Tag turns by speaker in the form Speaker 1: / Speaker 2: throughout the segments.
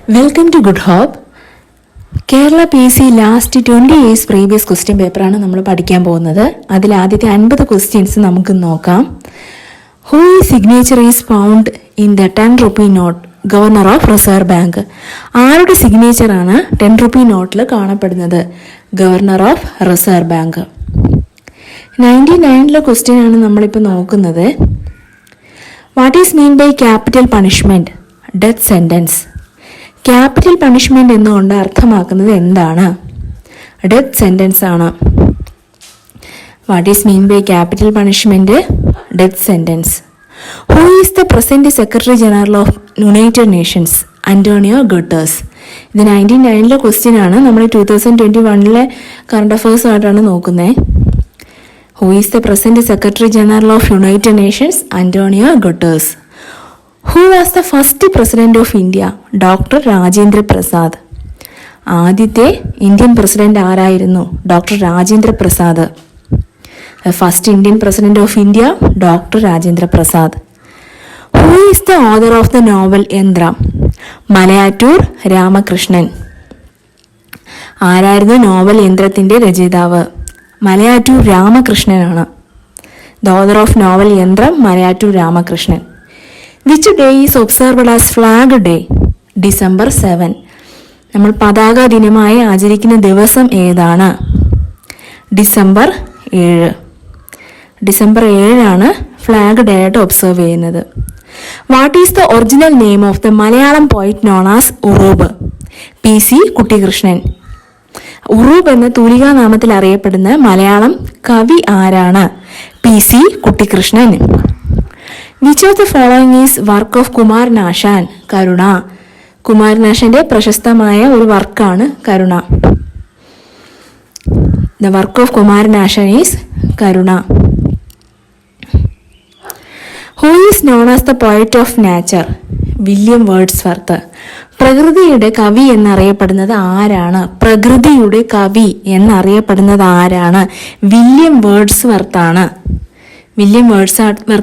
Speaker 1: Welcome to Good Hope. Kerala PSC last 20 years previous question പേപ്പറാണ് നമ്മൾ പഠിക്കാൻ പോകുന്നത്. അതിൽ ആദ്യത്തെ 50 ക്വസ്റ്റ്യൻസ് നമുക്ക് നോക്കാം. Who signature is found in the 10 rupee note governor of Reserve Bank? ആരുടെ സിഗ്നേച്ചറാണ് 10 rupee നോട്ടിൽ കാണപ്പെടുന്നത്? Governor of Reserve Bank. 99 question ആണ് നമ്മളിപ്പോൾ നോക്കുന്നത്. What is mean by capital punishment? Death sentence. Capital punishment എന്നുകൊണ്ട് അർത്ഥമാക്കുന്നത് എന്താണ്? ഡെത്ത് സെന്റൻസ് ആണ്. What is mean by capital punishment? Death sentence. Who is the present secretary general of United Nations? Antonio Guterres. ഇത് 99 question ആണ്. നമ്മൾ 2021 current affairs ആയിട്ടാണ് നോക്കുന്നത്. Who is the present secretary general of United Nations? Antonio Guterres. Who was the first president of India? Doctor Rajendra Prasad. ആദ്യത്തെ Indian president ആരായിരുന്നു? Doctor Rajendra Prasad. First Indian president of India doctor Rajendra Prasad. Who is the author of the novel യന്ത്ര? മലയാറ്റൂർ രാമകൃഷ്ണൻ. ആരായിരുന്നു novel യന്ത്രത്തിന്റെ രചയിതാവ്? മലയാറ്റൂർ രാമകൃഷ്ണനാണ്. The author of novel Yanthram Malayattoor Ramakrishnan. Which day is observed as Flag Day? December 7. നമ്മൾ പതാക ദിനമായി ആചരിക്കുന്ന ദിവസം ഏതാണ്? ഡിസംബർ 7. ഡിസംബർ 7 ഫ്ലാഗ് ഡേ ആയിട്ട് ഒബ്സർവ് ചെയ്യുന്നത്. What is the original name of the Malayalam poet known as Uroob? PC Kuttikrishnan. Uroob എന്ന തൂലികാ നാമത്തിൽ അറിയപ്പെടുന്ന മലയാളം കവി ആരാണ്? PC Kuttikrishnan. Which of the following is work of Kumaranasan? കരുണ. കുമാരനാശാന്റെ പ്രശസ്തമായ ഒരു വർക്കാണ് കരുണ. The work of Kumaranasan is Karuna. Who is known as the poet of nature? William Wordsworth. പ്രകൃതിയുടെ കവി എന്നറിയപ്പെടുന്നത് ആരാണ്? പ്രകൃതിയുടെ കവി എന്നറിയപ്പെടുന്നത് ആരാണ്? William Wordsworth. വില്യം വേർഡ്സ്വർത്ത്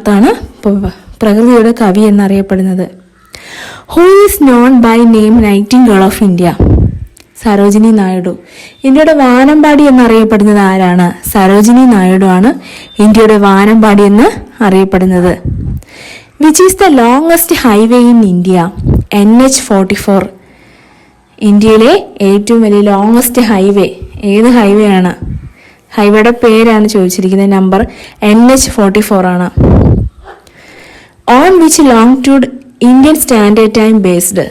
Speaker 1: പ്രകൃതിയുടെ കവി എന്നറിയപ്പെടുന്നത്. Who is known by name nightingale of India? Sarojini Naidu. ഇന്ത്യയുടെ വാനമ്പാടി എന്നറിയപ്പെടുന്നത് ആരാണ്? സരോജിനി നായിഡു ആണ് ഇന്ത്യയുടെ വാനമ്പാടി എന്ന് അറിയപ്പെടുന്നത്. Which is the longest highway in India? NH44. ഇന്ത്യയിലെ ഏറ്റവും വലിയ ലോങ്സ്റ്റ് ഹൈവേ ഏത് ഹൈവേ ആണ്? ഹൈവേയുടെ പേരാണ് ചോദിച്ചിരിക്കുന്നത്. നമ്പർ NH44 ആണ്. On which longitude Indian standard time based?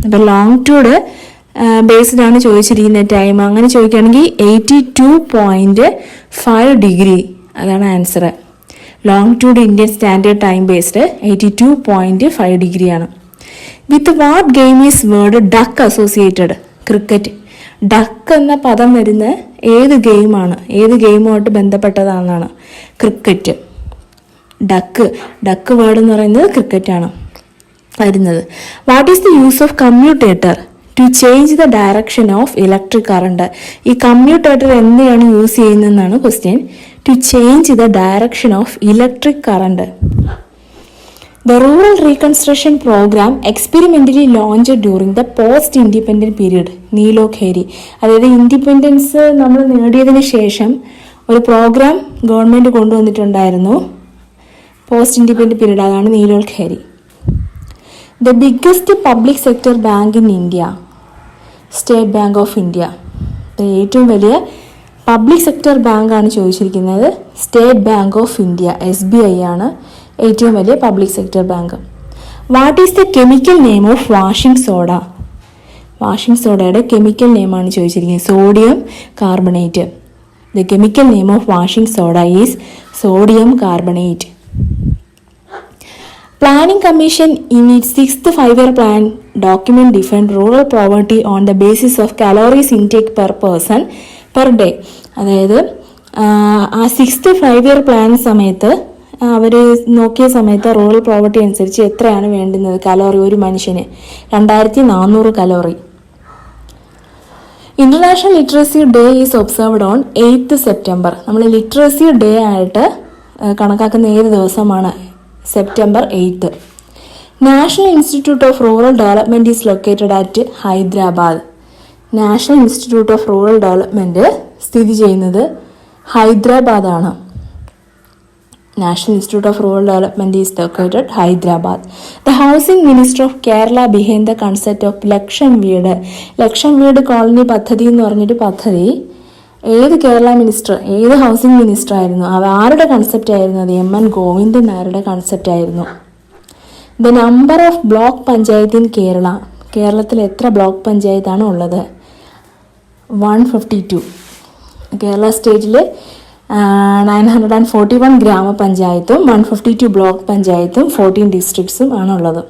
Speaker 1: അപ്പം ലോങ്റ്റ്യൂഡ് ബേസ്ഡ് ആണ് ചോദിച്ചിരിക്കുന്ന ടൈം. അങ്ങനെ ചോദിക്കുകയാണെങ്കിൽ 82.5 ഡിഗ്രി. അതാണ് answer. Longitude Indian standard time based 82.5 ഡിഗ്രിയാണ്. With what game is word duck associated? Cricket. Duck എന്ന പദം വരുന്ന ഏത് ഗെയിമാണ്? ഏത് ഗെയിമുമായിട്ട് ബന്ധപ്പെട്ടതാണെന്നാണ്? ക്രിക്കറ്റ്. ഡക്ക് വേർഡ് എന്ന് പറയുന്നത് ക്രിക്കറ്റാണ് വരുന്നത്. What is the use of commutator to change the direction of electric current? ഈ കമ്മ്യൂട്ടേറ്റർ എന്തിനാണ് യൂസ് ചെയ്യുന്നതെന്നാണ് question. To change the direction of electric current. The Rural Reconstruction Program experimentally launched during the post-independent period. Nilokheri. അതായത് independence നമ്മൾ നേടിയതിന് ശേഷം ഒരു programme government കൊണ്ടുവന്നിട്ടുണ്ടായിരുന്നു. Post independent period. അതാണ് Nilokheri. The biggest public sector bank in India? State Bank of India. ഏറ്റവും വലിയ public sector ബാങ്കാണ് ചോദിച്ചിരിക്കുന്നത്. State Bank of India SBI ആണ് ഏറ്റവും വലിയ public sector bank. What is the chemical name of washing soda? Washing സോഡയുടെ chemical നെയിമാണ് ചോദിച്ചിരിക്കുന്നത്. Sodium carbonate. The chemical name of washing soda is sodium carbonate. Planning Commission in its 6th 5-year plan document defined rural poverty on the basis of calories intake per person per day. അതായത് ആ 6th 5-year plan സമയത്ത് അവർ നോക്കിയ സമയത്ത് rural poverty അനുസരിച്ച് എത്രയാണ് വേണ്ടുന്നത് calorie ഒരു മനുഷ്യന്? 2400 calorie. International literacy day is observed on 8th September. നമ്മൾ ലിറ്ററസി ഡേ ആയിട്ട് കണക്കാക്കുന്ന ഏത് ദിവസമാണ്? September 8. National Institute of Rural Development is located at Hyderabad. National Institute of Rural Development സ്ഥിതി ചെയ്യുന്നത് ഹൈദരാബാദാണ്. National Institute of Rural Development is located Hyderabad. The housing minister of Kerala behind the concept of Laksham Veedu. Laksham Veedu colony പദ്ധതി എന്ന് പറഞ്ഞൊരു പദ്ധതി ഏത് കേരള മിനിസ്റ്റർ, ഏത് housing minister ആയിരുന്നു, ആരുടെ കൺസെപ്റ്റ് ആയിരുന്നു അത്? എം.എൻ. ഗോവിന്ദൻ നായരുടെ കൺസെപ്റ്റ് ആയിരുന്നു. The number of block panchayat in Kerala. കേരളത്തിൽ എത്ര ബ്ലോക്ക് പഞ്ചായത്താണ് ഉള്ളത്? 152. കേരള സ്റ്റേറ്റിൽ 941 ഗ്രാമപഞ്ചായത്തും 152 ബ്ലോക്ക് പഞ്ചായത്തും 14 ഡിസ്ട്രിക്ട്സും ആണുള്ളത്.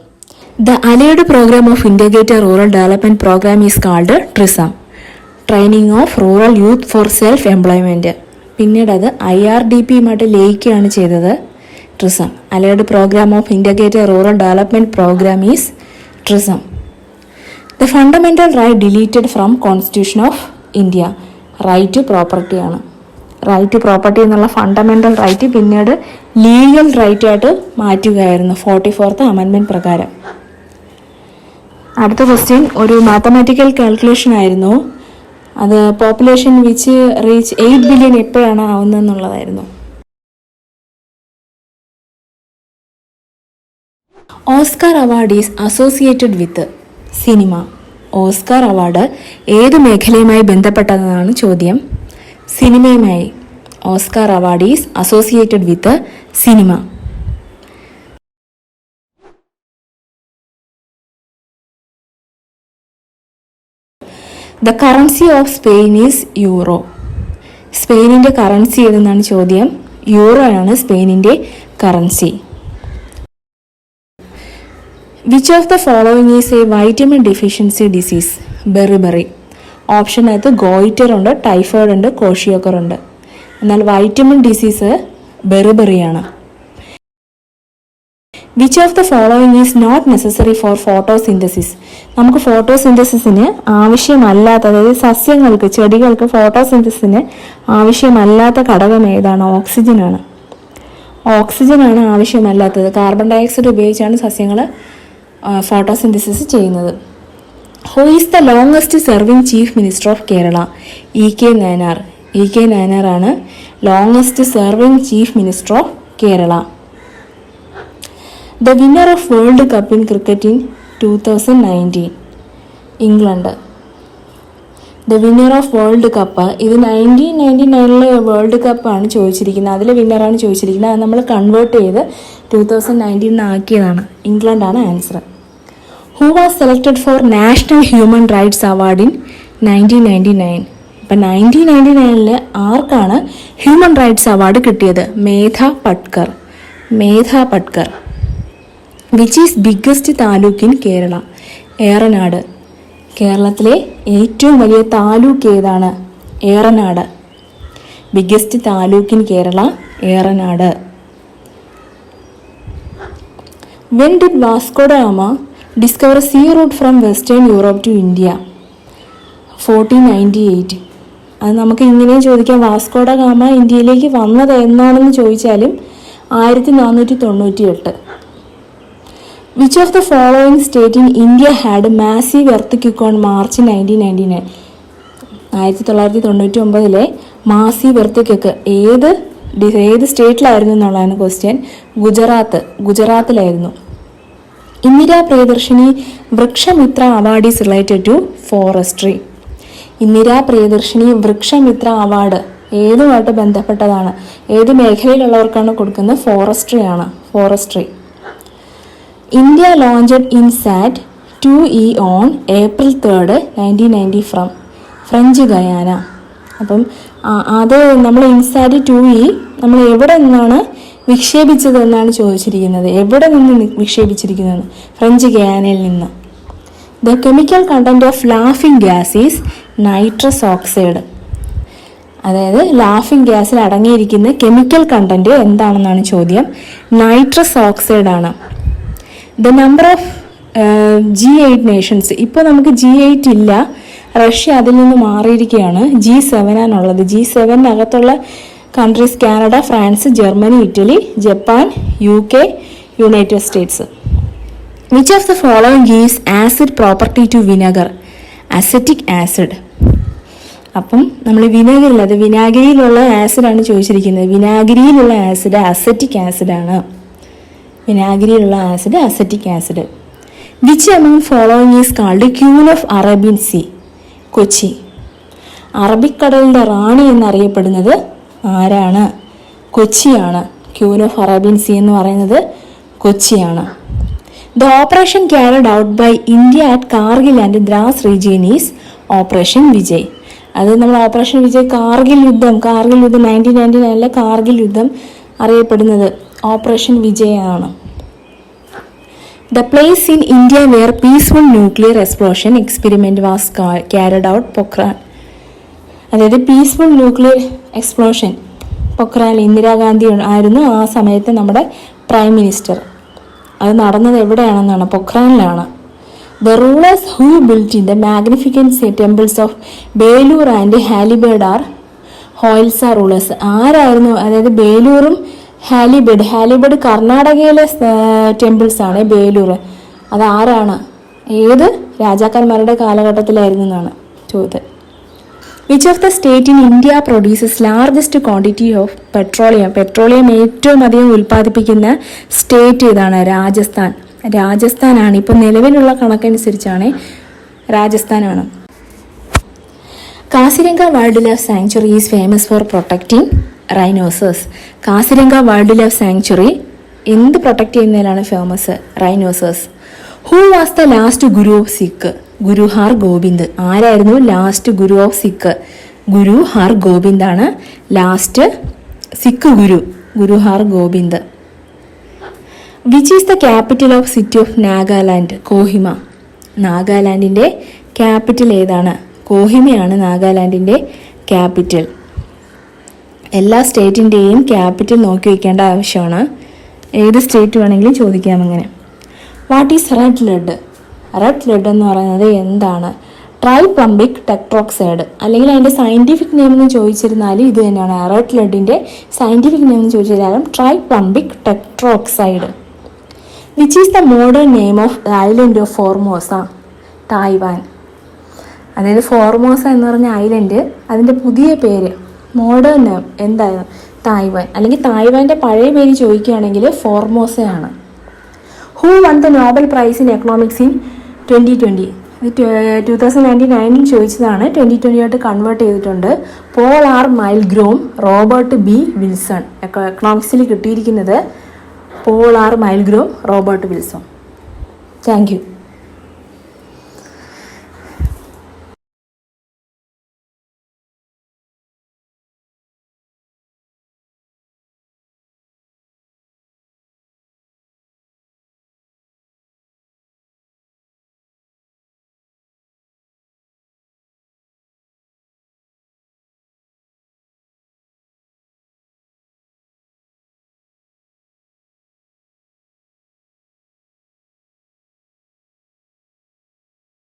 Speaker 1: The allied programme of integrated rural development programme is called TRYSEM, training of rural youth for self employment. പിന്നീട് അത് IRDPയുമായിട്ട് ലയിക്കുകയാണ് ചെയ്തത്. TRYSEM, allied programme of integrated rural development programme is TRYSEM. The fundamental right deleted from constitution of India. Right to പ്രോപ്പർട്ടിയാണ്. Right to property എന്നുള്ള fundamental right പിന്നീട് legal right ആയിട്ട് മാറ്റുകയായിരുന്നു 44th അമെൻമെൻറ്റ് പ്രകാരം. അടുത്ത ക്വസ്റ്റ്യൻ ഒരു മാത്തമാറ്റിക്കൽ കാൽക്കുലേഷൻ ആയിരുന്നു. അത് പോപ്പുലേഷൻ വിച്ച് റീച്ച് 8 ബില്യൺ എപ്പോഴാണ് ആവുന്നതെന്നുള്ളതായിരുന്നു. Oscar award is associated with cinema. Oscar award ഏത് മേഖലയുമായി ബന്ധപ്പെട്ടതെന്നാണ് ചോദ്യം. സിനിമയുമായി. Oscar award is associated with cinema. The currency of Spain is euro. സ്പെയിനിൻ്റെ കറൻസി ഏതെന്നാണ് ചോദ്യം. യൂറോ ആണ് സ്പെയിനിൻ്റെ currency. Which of the following is a vitamin deficiency disease? Beriberi. ഓപ്ഷനകത്ത് ഗോയിറ്റർ ഉണ്ട്, ടൈഫോയിഡ് ഉണ്ട്, കോഷിയോക്കർ ഉണ്ട്. എന്നാൽ വൈറ്റമിൻ ഡിസീസ് ബെറിബറിയാണ്. Which of the following is not necessary for photosynthesis? നമുക്ക് ഫോട്ടോസിന്തസിസിന് ആവശ്യമല്ലാത്ത, അതായത് സസ്യങ്ങൾക്ക്, ചെടികൾക്ക് ഫോട്ടോസിന്തസിന് ആവശ്യമല്ലാത്ത ഘടകം ഏതാണ്? ഓക്സിജനാണ്. ഓക്സിജനാണ് ആവശ്യമല്ലാത്തത്. കാർബൺ ഡയോക്സൈഡ് ഉപയോഗിച്ചാണ് സസ്യങ്ങൾ ഫോട്ടോസിന്തസിസ് ചെയ്യുന്നത്. Who is the longest serving chief minister of Kerala? E.K. Nayanar. E.K. Nayanar ആണ് longest serving chief minister of Kerala. The winner of World Cup in cricket in 2019? England. The winner of World Cup, ഇത് 1999 world കപ്പാണ് ചോദിച്ചിരിക്കുന്നത്. അതിലെ വിന്നറാണ് ചോദിച്ചിരിക്കുന്നത്. അത് നമ്മൾ convert ചെയ്ത് 2019 ആക്കിയതാണ്. ഇംഗ്ലണ്ടാണ് answer. Who was selected for national human rights award in 1999? ഇപ്പം 1999 ആർക്കാണ് ഹ്യൂമൻ റൈറ്റ്സ് അവാർഡ് കിട്ടിയത്? Medha Patkar. Medha Patkar. Which is biggest taluk in Kerala? Eranad. കേരളത്തിലെ ഏറ്റവും വലിയ താലൂക്ക് ഏതാണ്? Eranad. Biggest taluk in Kerala Eranad. When did Vasco da Gama discover sea route from western Europe to India? 1498. അത് നമുക്ക് ഇങ്ങനെയും ചോദിക്കാം. വാസ്കോ ഡ ഗാമ ഇന്ത്യയിലേക്ക് വന്നത് എന്നാണെന്ന് ചോദിച്ചാലും 1498. Which of the following state in India had massive earth on March 1999? 1999 massive earth ഏത് സ്റ്റേറ്റിലായിരുന്നു എന്നുള്ളതാണ് ക്വസ്റ്റ്യൻ. ഗുജറാത്തിലായിരുന്നു. Indira Priyadarshini Vrikshamitra award is related to forestry. Indira Priyadarshini Vrikshamitra award ഏതുമായിട്ട് ബന്ധപ്പെട്ടതാണ്? ഏത് മേഖലയിലുള്ളവർക്കാണ് കൊടുക്കുന്നത്? ഫോറസ്ട്രി ആണ്. Forestry. India launched INSAT 2E on April 3, 1990 from French Guiana. അപ്പം അത് നമ്മൾ ഇൻസാറ്റ് 2E നമ്മൾ എവിടെ നിന്നാണ് വിക്ഷേപിച്ചത് എന്നാണ് ചോദിച്ചിരിക്കുന്നത്. എവിടെ നിന്ന് വിക്ഷേപിച്ചിരിക്കുന്നത്? ഫ്രഞ്ച് ഗയാനയിൽ നിന്ന്. The chemical content of laughing gas is nitrous oxide. അതായത് ലാഫിംഗ് ഗ്യാസിൽ അടങ്ങിയിരിക്കുന്ന കെമിക്കൽ കണ്ടന്റ് എന്താണെന്നാണ് ചോദ്യം. നൈട്രസ് ഓക്സൈഡ് ആണ്. The number of G8 Nations. ഇപ്പോൾ നമുക്ക് G8 ഇല്ല, റഷ്യ അതിൽ നിന്ന് മാറിയിരിക്കുകയാണ്. G7 ആണുള്ളത്. G7-നകത്തുള്ള countries Canada, France, Germany, Italy, Japan, UK, United States. Which of the following gives acid property to vinegar? Acetic acid. അപ്പം നമ്മൾ വിനെഗറിൽ, അത് വിനാഗിരിയിലുള്ള ആസിഡാണ് ചോദിച്ചിരിക്കുന്നത്. വിനാഗിരിയിലുള്ള ആസിഡ് അസറ്റിക് ആസിഡാണ്. വിനാഗിരിയിലുള്ള acid acetic acid. Which among following is called queen of Arabian sea? Kochi. അറബിക്കടലിൻ്റെ റാണി എന്നറിയപ്പെടുന്നത് ആരാണ്? കൊച്ചിയാണ്. ക്യൂൻ ഓഫ് അറേബ്യൻ സീ എന്ന് പറയുന്നത് കൊച്ചിയാണ്. The operation carried out by India at Kargil and Dras region is operation Vijay. അത് നമ്മൾ ഓപ്പറേഷൻ വിജയ്, കാർഗിൽ യുദ്ധം 1999 കാർഗിൽ യുദ്ധം അറിയപ്പെടുന്നത് ഓപ്പറേഷൻ വിജയ് ആണ്. The place in India where peaceful nuclear explosion experiment was carried out Pokhran. അതായത് പീസ്ഫുൾ ന്യൂക്ലിയർ എക്സ്പ്ലോഷൻ പൊക്രാനിൽ ഇന്ദിരാഗാന്ധി ആയിരുന്നു ആ സമയത്ത് നമ്മുടെ പ്രൈം മിനിസ്റ്റർ. അത് നടന്നത് എവിടെയാണെന്നാണ്? പൊക്രാനിലാണ്. The rulers who built in the magnificent temples of Belur and Halebid are Hoysala rulers. ആരായിരുന്നു? അതായത് ബേലൂറും ഹാലിബേഡ് കർണാടകയിലെ ടെമ്പിൾസ് ആണ്. ബേലൂർ അത് ആരാണ്? ഏത് രാജാക്കന്മാരുടെ കാലഘട്ടത്തിലായിരുന്നു എന്നാണ് ചോദ്യം. Which of the state in India produces largest quantity of petroleum? Petroleum ഏറ്റവും അധികം ഉൽപ്പാദിപ്പിക്കുന്ന സ്റ്റേറ്റ് ഏതാണ്? രാജസ്ഥാൻ. രാജസ്ഥാനാണ്. ഇപ്പോൾ നിലവിലുള്ള കണക്കനുസരിച്ചാണ് രാജസ്ഥാനാണ്. Kaziranga wild life sanctuary is famous for protecting rhinoceros. Kaziranga wild life sanctuary എന്ത് പ്രൊട്ടക്റ്റ് ചെയ്യുന്നതിലാണ് famous? Rhinoceros. Who was the last guru of Sikh? Guru Har Gobind. ആരായിരുന്നു ലാസ്റ്റ് ഗുരു ഓഫ് സിഖ്? ഗുരു ഹർ ഗോബിന്ദ് ആണ് last Sikh guru. Guru Har Gobind. Which is the capital of city of Nagaland? Kohima. നാഗാലാൻഡിൻ്റെ ക്യാപിറ്റൽ ഏതാണ്? കോഹിമയാണ് നാഗാലാൻഡിൻ്റെ ക്യാപിറ്റൽ. എല്ലാ സ്റ്റേറ്റിൻ്റെയും ക്യാപിറ്റൽ നോക്കി വയ്ക്കേണ്ട ആവശ്യമാണ്. ഏത് സ്റ്റേറ്റ് വേണമെങ്കിലും ചോദിക്കാം അങ്ങനെ. What is red lead? Red lead എന്ന് പറയുന്നത് എന്താണ്? Triplumbic tetroxide. അല്ലെങ്കിൽ അതിൻ്റെ സയൻറ്റിഫിക് നെയിം എന്ന് ചോദിച്ചിരുന്നാലും ഇത് തന്നെയാണ്. റെഡ് ലെഡിൻ്റെ സയൻറ്റിഫിക് നെയിം എന്ന് ചോദിച്ചിരുന്നാലും triplumbic tetroxide. Which is the modern name of the island of Formosa? Taiwan. അതായത് ഫോർമോസ എന്ന് പറഞ്ഞ ഐലൻഡ്, അതിൻ്റെ പുതിയ പേര് മോഡേൺ നെയിം എന്തായിരുന്നു? തായ്വാൻ. അല്ലെങ്കിൽ തായ്വാൻ്റെ പഴയ പേര് ചോദിക്കുകയാണെങ്കിൽ ഫോർമോസയാണ്. Who won the Nobel prize in economics in 2020? 2099 ചോദിച്ചതാണ്. 2020 ആയിട്ട് കൺവേർട്ട് ചെയ്തിട്ടുണ്ട്. Paul R Milgrom, Robert B Wilson. എക്കണോമിക്സിൽ കിട്ടിയിരിക്കുന്നത് Paul R Milgrom, Robert Wilson. Thank U.